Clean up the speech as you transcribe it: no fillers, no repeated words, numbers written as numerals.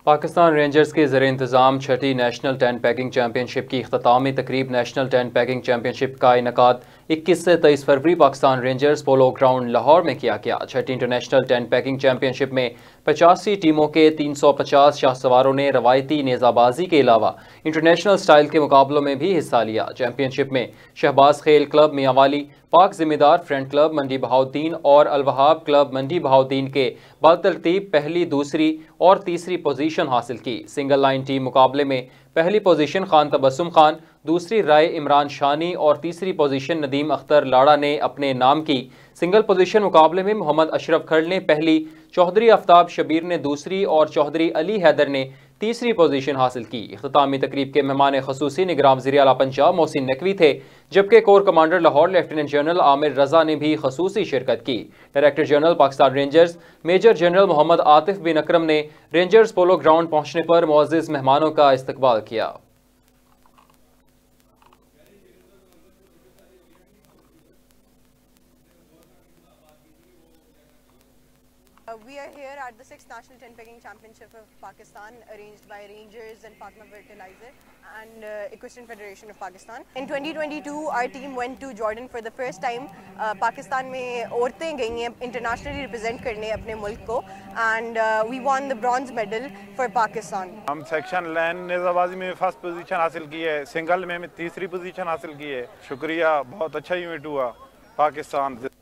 Pakistan rangers کے زیر انتظام چھٹی national tent pegging championship کی اختتامی تقریب national tent pegging championship کا انعقاد 21 سے 23 فروری Pakistan Rangers polo ground Lahore میں کیا گیا۔ چھٹی international tent pegging championship میں 85 ٹیموں کے 350 شاہ سواروں نے روایتی نیزہ بازی کے علاوہ انٹرنیشنل سٹائل کے مقابلوں میں بھی حصہ لیا۔ چیمپئن شپ میں شہباز خیل کلب میاں والی، پاک ذمہ دار فرینڈ کلب منڈی بہاؤالدین اور الوہاب کلب منڈی بہاؤالدین کے بالترتیب پہلی، دوسری اور تیسری پوزیشن حاصل کی۔ سنگل لائن ٹیم مقابلے میں پہلی پوزیشن خان تبسم خان، دوسری رائے عمران شانی اور تیسری پوزیشن ندیم اختر لاڑا نے اپنے نام کی۔ سنگل پوزیشن مقابلے میں محمد اشرف کھڑ نے پہلی، چوہدری آفتاب شبیر نے دوسری اور چوہدری علی حیدر نے تیسری پوزیشن حاصل کی۔ اختتامی تقریب کے مہمان خصوصی نگراں وزیر اعلیٰ پنجاب محسن نقوی تھے، جبکہ corps commander Lahore lieutenant general Aamir Raza نے بھی خصوصی شرکت کی۔ Director general Pakistan Rangers major general Muhammad Atif bin Akram نے رینجرز پولو گراؤنڈ پہنچنے پر معزز مہمانوں کا استقبال کیا۔ We are here at the 6th National Tent Pegging Championship of Pakistan, arranged by Rangers and Fatma Fertilizer and Equestrian Federation of Pakistan. In 2022, our team went to Jordan for the first time. Pakistan mein auratein gayi hain internationally represent karne apne mulk ko, and we won the bronze medal for Pakistan. ہم section لین نیزہ بازی میں first position حاصل کی ہے، single میں تیسری position حاصل کی ہے۔ شکریہ، بہت اچھا ایونٹ ہوا پاکستان سے۔